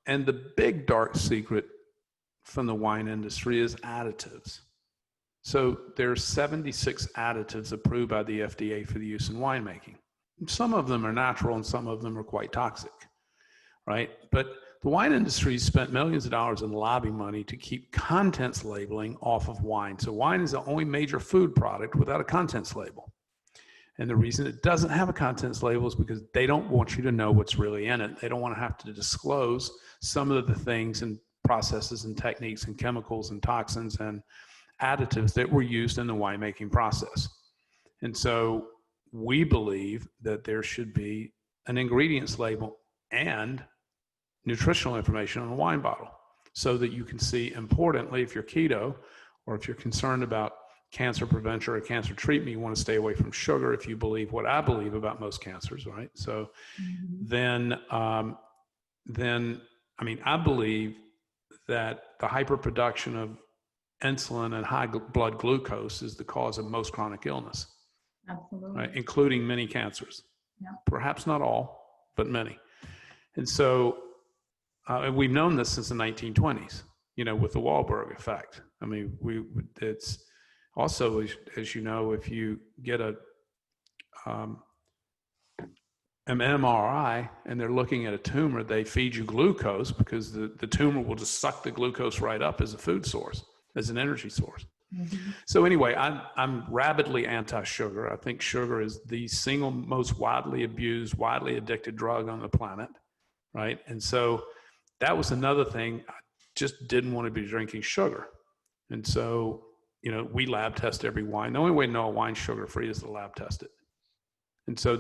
And the big dark secret from the wine industry is additives. So there's 76 additives approved by the FDA for the use in winemaking. Some of them are natural and some of them are quite toxic, right? But the wine industry spent millions of dollars in lobby money to keep contents labeling off of wine. So wine is the only major food product without a contents label. And the reason it doesn't have a contents label is because they don't want you to know what's really in it. They don't want to have to disclose some of the things and processes and techniques and chemicals and toxins and additives that were used in the winemaking process. And so we believe that there should be an ingredients label and nutritional information on a wine bottle so that you can see, importantly, if you're keto or if you're concerned about cancer prevention or cancer treatment, you want to stay away from sugar if you believe what I believe about most cancers, right? So then, I mean, I believe that the hyperproduction of insulin and high blood glucose is the cause of most chronic illness. Absolutely. Right? Including many cancers. Yeah. Perhaps not all, but many. And so and we've known this since the 1920s, you know, with the Wahlberg effect. I mean, it's also, as you know, if you get an MRI and they're looking at a tumor, they feed you glucose because the tumor will just suck the glucose right up as a food source, as an energy source. Mm-hmm. So anyway, I'm rabidly anti-sugar. I think sugar is the single most widely abused, widely addicted drug on the planet, right? And so that was another thing. I just didn't want to be drinking sugar. And so, you know, we lab test every wine. The only way to know a wine's sugar-free is to lab test it. And so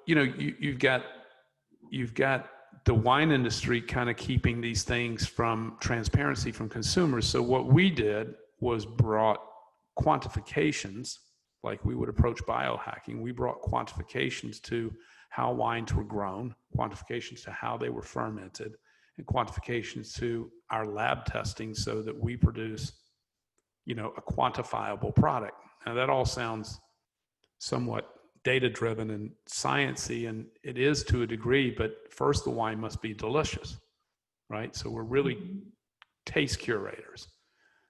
you know, you've got the wine industry kind of keeping these things from transparency from consumers. So what we did was brought quantifications, like we would approach biohacking. We brought quantifications to how wines were grown, quantifications to how they were fermented, and quantifications to our lab testing so that we produce, you know, a quantifiable product. Now that all sounds somewhat data-driven and sciencey, and it is to a degree, but first the wine must be delicious, right? So we're really taste curators.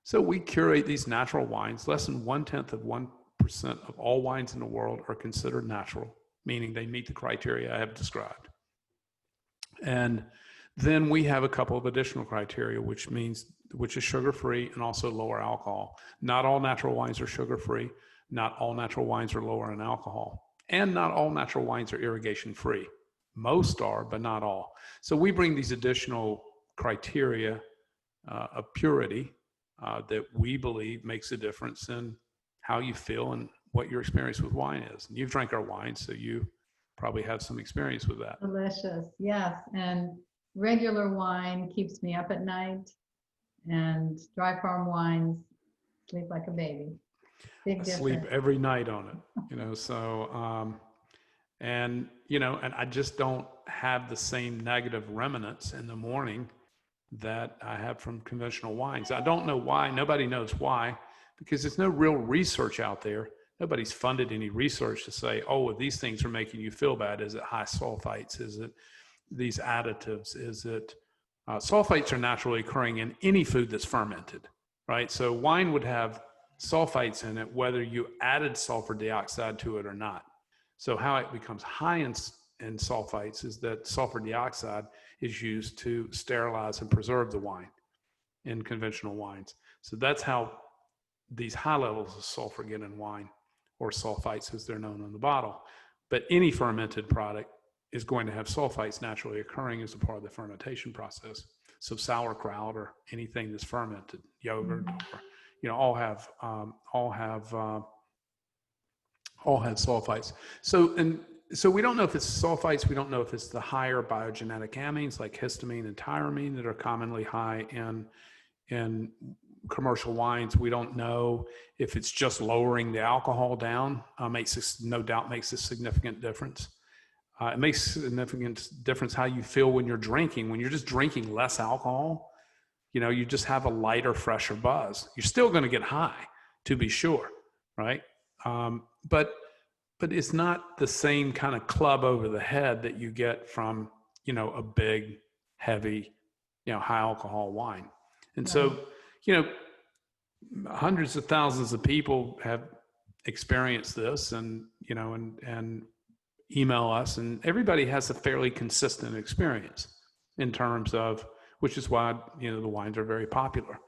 So we curate these natural wines. Less than 0.1% of all wines in the world are considered natural, meaning they meet the criteria I have described. And then we have a couple of additional criteria, which is sugar-free and also lower alcohol. Not all natural wines are sugar-free. Not all natural wines are lower in alcohol. And not all natural wines are irrigation-free. Most are, but not all. So we bring these additional criteria of purity that we believe makes a difference in how you feel and what your experience with wine is. And you've drank our wine, so you probably have some experience with that. Delicious, yes. And regular wine keeps me up at night, and dry farm wines sleep like a baby. Big difference. Sleep every night on it, you know, so, and, you know, and I just don't have the same negative remnants in the morning that I have from conventional wines. I don't know why. Nobody knows why, because there's no real research out there. Nobody's funded any research to say, oh, if these things are making you feel bad, is it high sulfites? Is it these additives? Is it, sulfites are naturally occurring in any food that's fermented, right? So wine would have sulfites in it, whether you added sulfur dioxide to it or not. So how it becomes high in sulfites is that sulfur dioxide is used to sterilize and preserve the wine in conventional wines. So that's how these high levels of sulfur get in wine, or sulfites as they're known on the bottle. But any fermented product is going to have sulfites naturally occurring as a part of the fermentation process. So sauerkraut or anything that's fermented, yogurt, or, you know, all have sulfites. So we don't know if it's sulfites. We don't know if it's the higher biogenetic amines like histamine and tyramine that are commonly high in commercial wines. We don't know if it's just lowering the alcohol down. No doubt makes a significant difference. It makes a significant difference how you feel when you're drinking. When you're just drinking less alcohol, you know, you just have a lighter, fresher buzz. You're still going to get high, to be sure, right? But it's not the same kind of club over the head that you get from a big, heavy, high alcohol wine. And Right. so, hundreds of thousands of people have experienced this, and email us, and everybody has a fairly consistent experience in terms of, which is why the wines are very popular.